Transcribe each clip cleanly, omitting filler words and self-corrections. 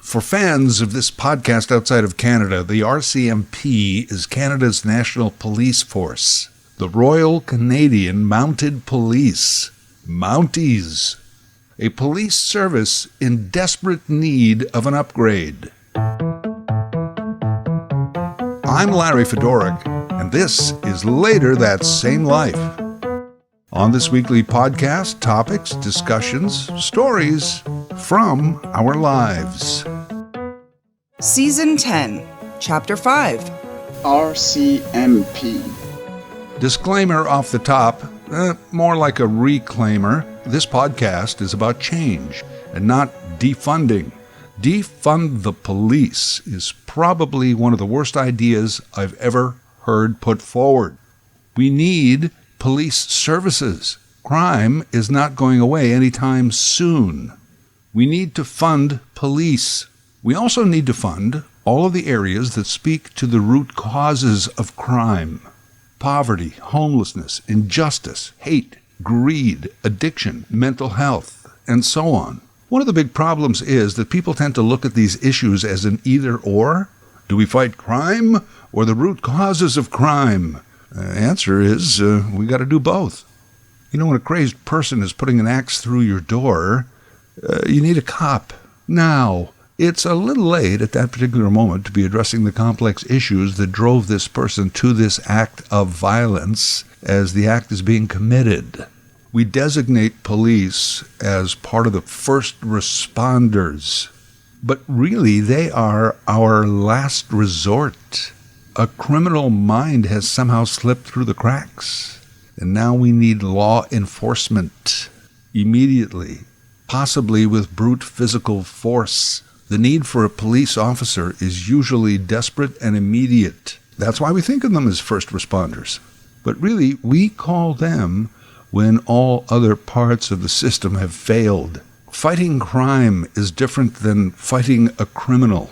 For fans of this podcast outside of Canada, the Rcmp is Canada's national police force, the Royal Canadian Mounted Police, Mounties, a police service in desperate need of an upgrade. I'm Larry Fedoruk, and this is Later That Same Life. On this weekly podcast, topics, discussions, stories from our lives. Season 10, Chapter 5. Rcmp. Disclaimer off the top, more like a reclaimer. This podcast is about change and not defunding. Defund the police is probably one of the worst ideas I've ever heard put forward. We need police services. Crime is not going away anytime soon. We need to fund police. We also need to fund all of the areas that speak to the root causes of crime. Poverty, homelessness, injustice, hate, greed, addiction, mental health, and so on. One of the big problems is that people tend to look at these issues as an either-or. Do we fight crime or the root causes of crime? The answer is we got to do both. You know, when a crazed person is putting an axe through your door, you need a cop. Now, it's a little late at that particular moment to be addressing the complex issues that drove this person to this act of violence as the act is being committed. We designate police as part of the first responders, but really they are our last resort. A criminal mind has somehow slipped through the cracks, and now we need law enforcement immediately, possibly with brute physical force. The need for a police officer is usually desperate and immediate. That's why we think of them as first responders. But really, we call them when all other parts of the system have failed. Fighting crime is different than fighting a criminal.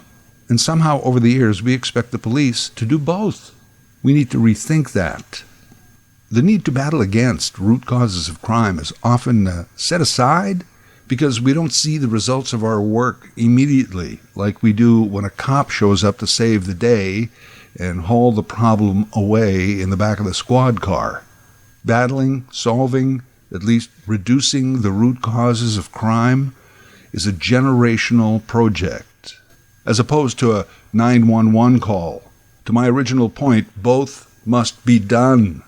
And somehow over the years, we expect the police to do both. We need to rethink that. The need to battle against root causes of crime is often set aside because we don't see the results of our work immediately, like we do when a cop shows up to save the day and haul the problem away in the back of the squad car. Battling, solving, at least reducing the root causes of crime is a generational project, as opposed to a 911 call. To my original point, both must be done.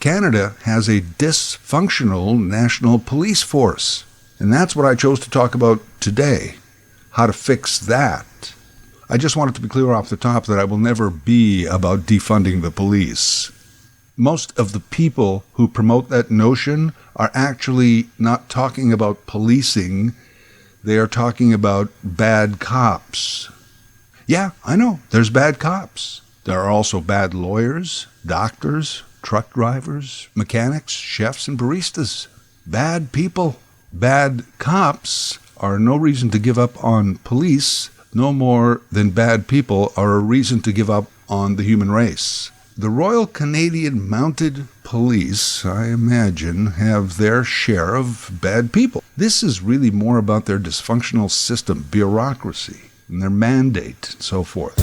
Canada has a dysfunctional national police force, and that's what I chose to talk about today, how to fix that. I just wanted to be clear off the top that I will never be about defunding the police. Most of the people who promote that notion are actually not talking about policing. They are talking about bad cops. Yeah, I know, there's bad cops. There are also bad lawyers, doctors, truck drivers, mechanics, chefs, and baristas. Bad people. Bad cops are no reason to give up on police, no more than bad people are a reason to give up on the human race. The Royal Canadian Mounted Police, I imagine, have their share of bad people. This is really more about their dysfunctional system, bureaucracy, and their mandate, and so forth.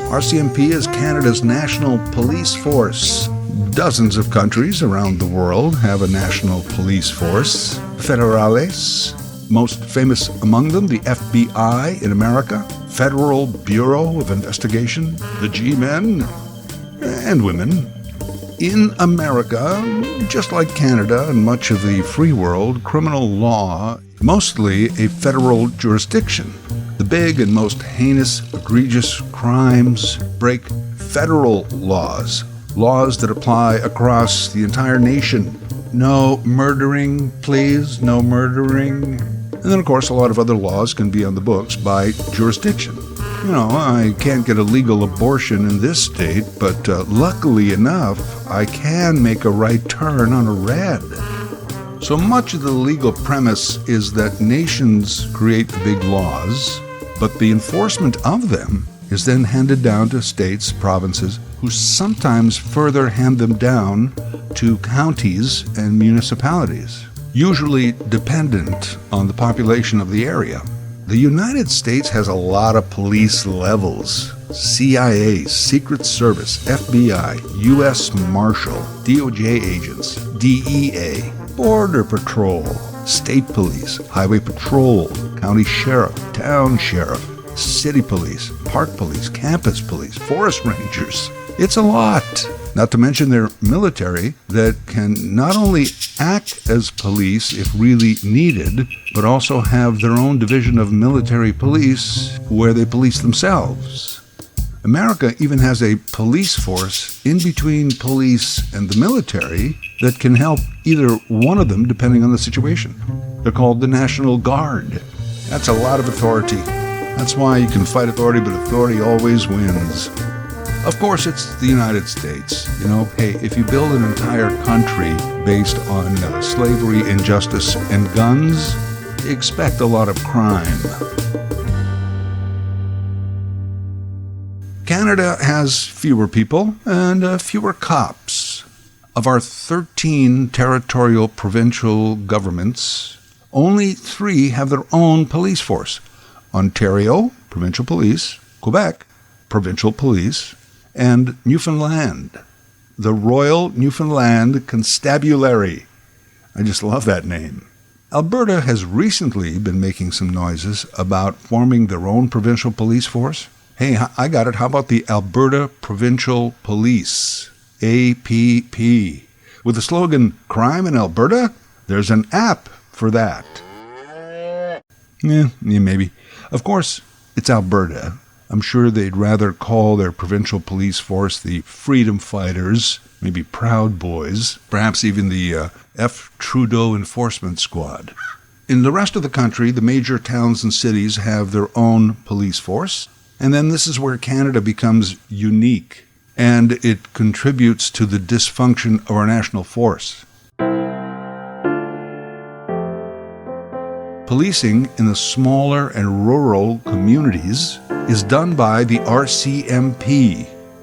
Rcmp is Canada's national police force. Dozens of countries around the world have a national police force. Federales, most famous among them, the FBI in America, Federal Bureau of Investigation, the G-Men, and women. In America, just like Canada and much of the free world, criminal law, mostly a federal jurisdiction. The big and most heinous, egregious crimes break federal laws, laws that apply across the entire nation. No murdering, please, no murdering. And then, of course, a lot of other laws can be on the books by jurisdiction. You know, I can't get a legal abortion in this state, but luckily enough, I can make a right turn on a red. So much of the legal premise is that nations create the big laws, but the enforcement of them is then handed down to states, provinces, who sometimes further hand them down to counties and municipalities, usually dependent on the population of the area. The United States has a lot of police levels. CIA, Secret Service, FBI, U.S. Marshal, DOJ agents, DEA, Border Patrol, State Police, Highway Patrol, County Sheriff, Town Sheriff, City Police, Park Police, Campus Police, Forest Rangers. It's a lot. Not to mention their military that can not only act as police if really needed, but also have their own division of military police where they police themselves. America even has a police force in between police and the military that can help either one of them depending on the situation. They're called the National Guard. That's a lot of authority. That's why you can fight authority, but authority always wins. Of course, it's the United States. Hey, if you build an entire country based on slavery, injustice, and guns, expect a lot of crime. Canada has fewer people and fewer cops. Of our 13 territorial provincial governments, only 3 have their own police force. Ontario, provincial police; Quebec, provincial police; and Newfoundland, the Royal Newfoundland Constabulary. I just love that name. Alberta has recently been making some noises about forming their own provincial police force. Hey, I got it. How about the Alberta Provincial Police, APP? With the slogan, Crime in Alberta? There's an app for that. Yeah, maybe. Of course, it's Alberta. I'm sure they'd rather call their provincial police force the Freedom Fighters, maybe Proud Boys, perhaps even the F. Trudeau Enforcement Squad. In the rest of the country, the major towns and cities have their own police force. And then this is where Canada becomes unique, and it contributes to the dysfunction of our national force. Policing in the smaller and rural communities is done by the Rcmp.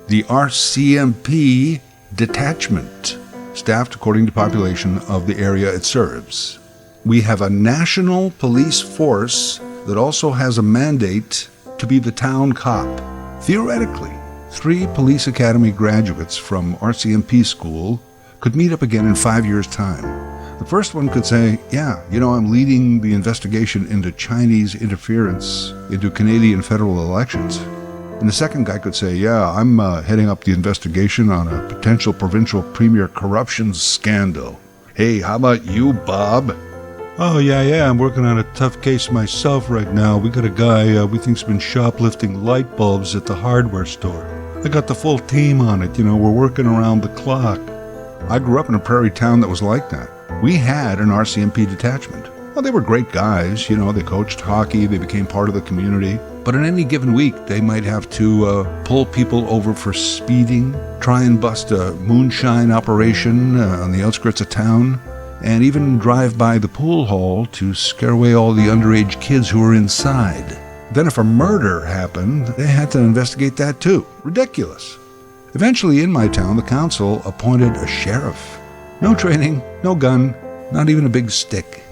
The Rcmp detachment, staffed according to population of the area it serves. We have a national police force that also has a mandate to be the town cop. Theoretically, 3 police academy graduates from RCMP school could meet up again in 5 years' time. The first one could say, I'm leading the investigation into Chinese interference into Canadian federal elections. And the second guy could say, I'm heading up the investigation on a potential provincial premier corruption scandal. Hey, how about you, Bob? Oh, yeah, I'm working on a tough case myself right now. We got a guy we think's been shoplifting light bulbs at the hardware store. I got the full team on it, we're working around the clock. I grew up in a prairie town that was like that. We had an RCMP detachment. Well, they were great guys, they coached hockey, they became part of the community. But in any given week, they might have to pull people over for speeding, try and bust a moonshine operation on the outskirts of town, and even drive by the pool hall to scare away all the underage kids who were inside. Then if a murder happened, they had to investigate that too. Ridiculous. Eventually in my town, the council appointed a sheriff. No training, no gun, not even a big stick.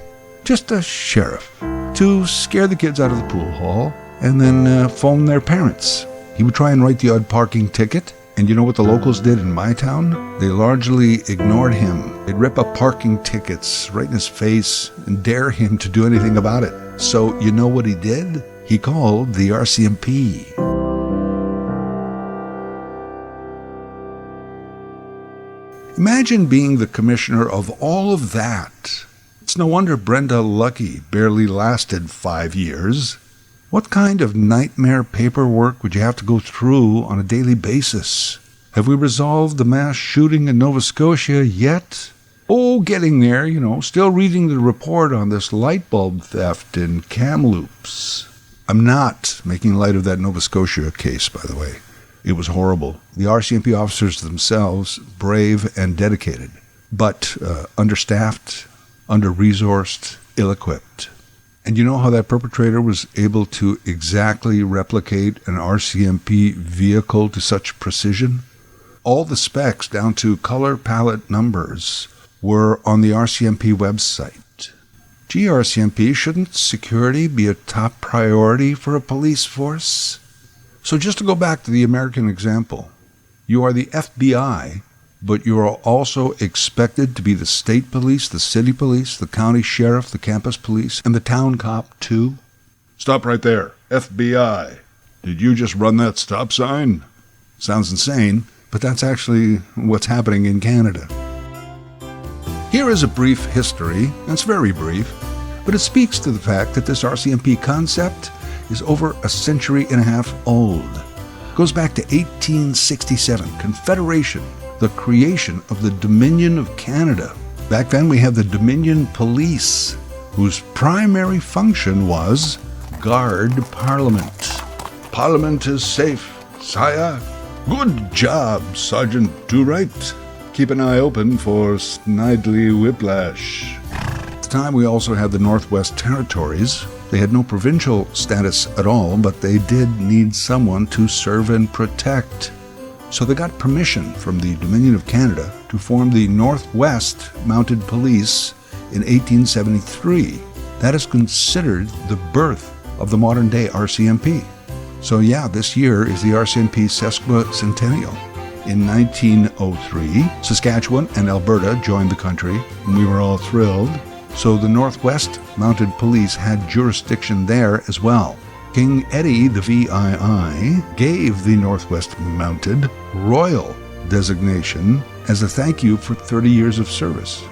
Just a sheriff to scare the kids out of the pool hall and then phone their parents. He would try and write the odd parking ticket. And you know what the locals did in my town? They largely ignored him. They'd rip up parking tickets right in his face and dare him to do anything about it. So you know what he did? He called the Rcmp. Imagine being the commissioner of all of that. It's no wonder Brenda Lucky barely lasted 5 years. What kind of nightmare paperwork would you have to go through on a daily basis? Have we resolved the mass shooting in Nova Scotia yet? Oh, getting there, still reading the report on this light bulb theft in Kamloops. I'm not making light of that Nova Scotia case, by the way. It was horrible. The RCMP officers themselves, brave and dedicated, but understaffed, under-resourced, ill-equipped. And you know how that perpetrator was able to exactly replicate an Rcmp vehicle to such precision? All the specs, down to color palette numbers, were on the Rcmp website. Gee, Rcmp, shouldn't security be a top priority for a police force? So just to go back to the American example, you are the FBI, but you are also expected to be the state police, the city police, the county sheriff, the campus police, and the town cop too? Stop right there. FBI. Did you just run that stop sign? Sounds insane, but that's actually what's happening in Canada. Here is a brief history. It's very brief, but it speaks to the fact that this Rcmp concept is over a century and a half old. It goes back to 1867, Confederation, the creation of the Dominion of Canada. Back then we had the Dominion Police, whose primary function was guard Parliament. Parliament is safe, sire. Good job, Sergeant Do-Right. Keep an eye open for Snidely Whiplash. At the time, we also had the Northwest Territories. They had no provincial status at all, but they did need someone to serve and protect. So they got permission from the Dominion of Canada to form the Northwest Mounted Police in 1873. That is considered the birth of the modern-day Rcmp. So yeah, this year is the Rcmp sesquicentennial. In 1903, Saskatchewan and Alberta joined the country, and we were all thrilled. So the Northwest Mounted Police had jurisdiction there as well. King Eddie the VII gave the Northwest Mounted Royal designation as a thank you for 30 years of service.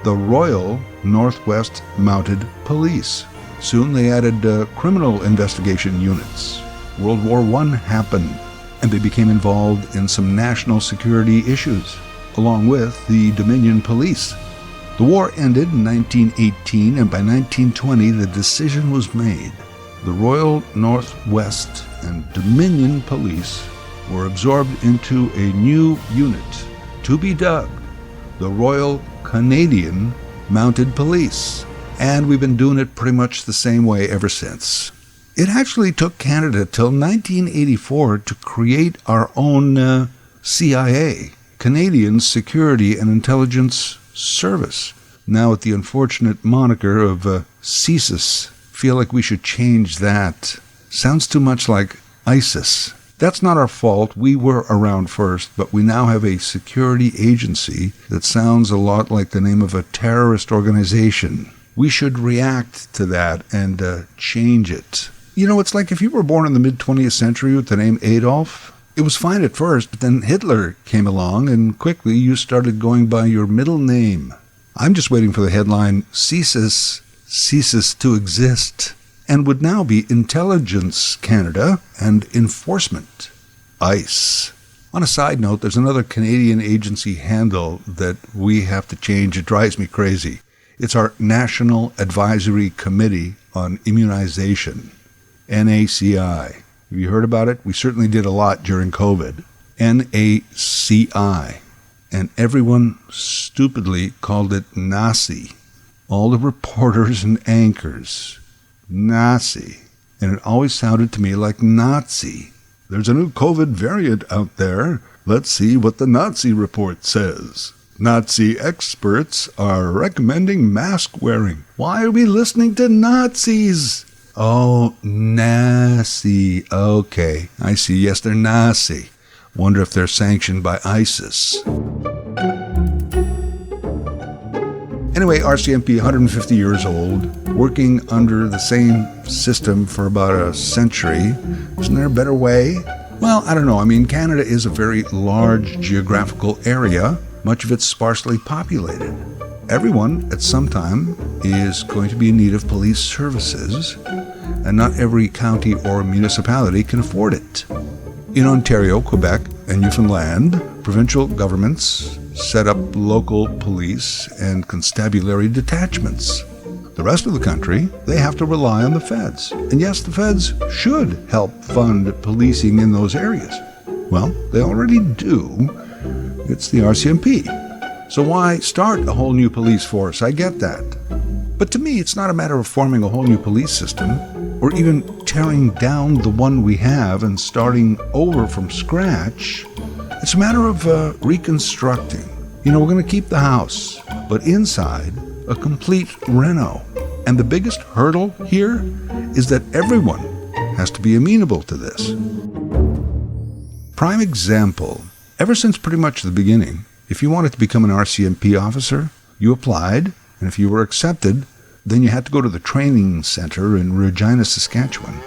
The Royal Northwest Mounted Police. Soon they added criminal investigation units. World War I happened, and they became involved in some national security issues, along with the Dominion Police. The war ended in 1918, and by 1920 the decision was made. The Royal Northwest and Dominion Police were absorbed into a new unit, to be dubbed the Royal Canadian Mounted Police. And we've been doing it pretty much the same way ever since. It actually took Canada till 1984 to create our own CIA, Canadian Security and Intelligence Service. Now with the unfortunate moniker of CSIS. Feel like we should change that. Sounds too much like ISIS. That's not our fault. We were around first, but we now have a security agency that sounds a lot like the name of a terrorist organization. We should react to that and change it. You know, it's like if you were born in the mid-20th century with the name Adolf. It was fine at first, but then Hitler came along and quickly you started going by your middle name. I'm just waiting for the headline, CSIS ceases to exist, and would now be Intelligence Canada and Enforcement, ICE. On a side note, there's another Canadian agency handle that we have to change. It drives me crazy. It's our National Advisory Committee on Immunization, NACI. Have you heard about it? We certainly did a lot during COVID. NACI. And everyone stupidly called it Nazi. All the reporters and anchors. Nazi. And it always sounded to me like Nazi. There's a new COVID variant out there. Let's see what the Nazi report says. Nazi experts are recommending mask wearing. Why are we listening to Nazis? Oh, Nazi. Okay, I see. Yes, they're Nazi. Wonder if they're sanctioned by ISIS. Anyway, Rcmp, 150 years old, working under the same system for about a century. Isn't there a better way? Well, I don't know. I mean, Canada is a very large geographical area, much of it sparsely populated. Everyone at some time is going to be in need of police services, and not every county or municipality can afford it. In Ontario, Quebec, and Newfoundland, provincial governments set up local police and constabulary detachments. The rest of the country, they have to rely on the feds. And yes, the feds should help fund policing in those areas. Well, they already do. It's the Rcmp. So why start a whole new police force? I get that. But to me, it's not a matter of forming a whole new police system or even tearing down the one we have and starting over from scratch. It's a matter of reconstructing. We're going to keep the house, but inside, a complete reno. And the biggest hurdle here is that everyone has to be amenable to this. Prime example, ever since pretty much the beginning, if you wanted to become an Rcmp officer, you applied, and if you were accepted, then you had to go to the training center in Regina, Saskatchewan.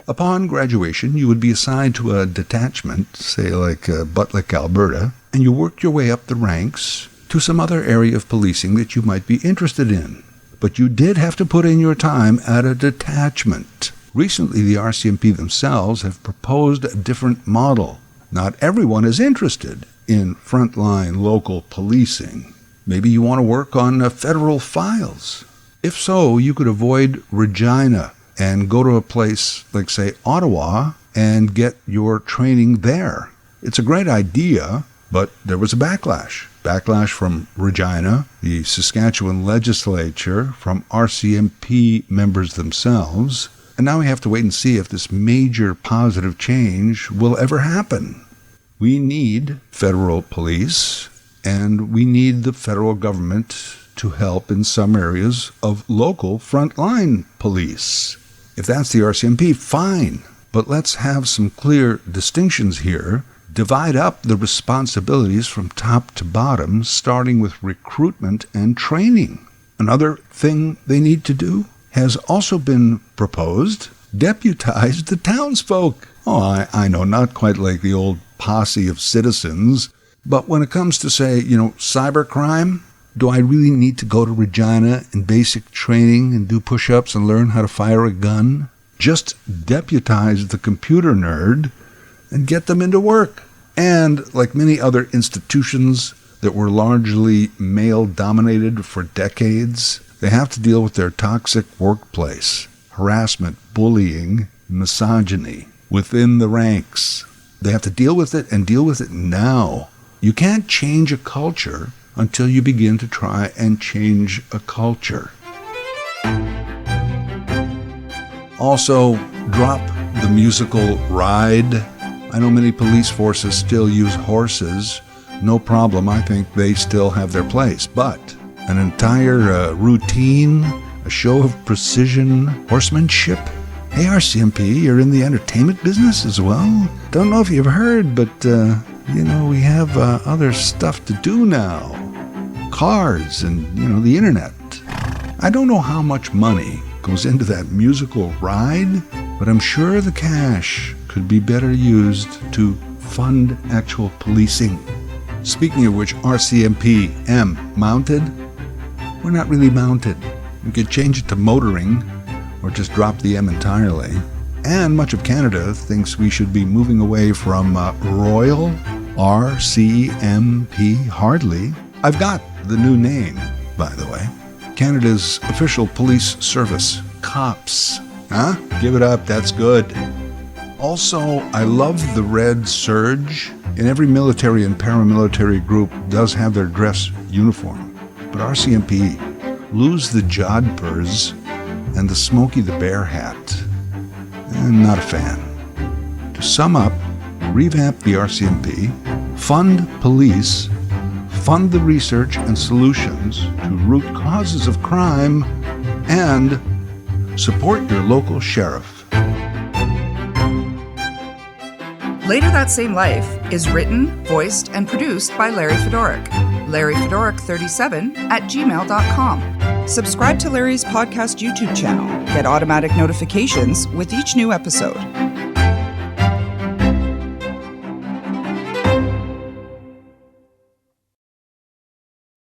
Upon graduation, you would be assigned to a detachment, say like Butlick, Alberta, and you worked your way up the ranks to some other area of policing that you might be interested in. But you did have to put in your time at a detachment. Recently, the Rcmp themselves have proposed a different model. Not everyone is interested in frontline local policing. Maybe you want to work on federal files. If so, you could avoid Regina and go to a place like, say, Ottawa and get your training there. It's a great idea, but there was a backlash. Backlash from Regina, the Saskatchewan legislature, from Rcmp members themselves, and now we have to wait and see if this major positive change will ever happen. We need federal police, and we need the federal government to help in some areas of local frontline police. If that's the Rcmp, fine, but let's have some clear distinctions here. Divide up the responsibilities from top to bottom, starting with recruitment and training. Another thing they need to do has also been proposed: deputize the townsfolk. I know, not quite like the old posse of citizens, but when it comes to, say, cybercrime, do I really need to go to Regina in basic training and do push-ups and learn how to fire a gun? Just deputize the computer nerd and get them into work. And like many other institutions that were largely male-dominated for decades, they have to deal with their toxic workplace, harassment, bullying, misogyny within the ranks. They have to deal with it, and deal with it now. You can't change a culture until you begin to try and change a culture. Also, drop the musical ride. I know many police forces still use horses. No problem, I think they still have their place. But an entire routine, a show of precision, horsemanship. Hey, Rcmp, you're in the entertainment business as well? Don't know if you've heard, but, we have other stuff to do now. Cars and, the internet. I don't know how much money goes into that musical ride, but I'm sure the cash could be better used to fund actual policing. Speaking of which, Rcmp M mounted? We're not really mounted. We could change it to motoring, or just drop the M entirely. And much of Canada thinks we should be moving away from Royal Rcmp hardly. I've got the new name, by the way. Canada's official police service, COPS. Huh? Give it up, that's good. Also, I love the red serge. And every military and paramilitary group does have their dress uniform. But Rcmp, lose the jodhpurs and the Smokey the Bear hat. Not a fan. To sum up, revamp the Rcmp, fund police, fund the research and solutions to root causes of crime, and support your local sheriff. Later That Same Life is written, voiced, and produced by Larry Fedoruk. LarryFedoruk37@gmail.com. Subscribe to Larry's podcast YouTube channel. Get automatic notifications with each new episode.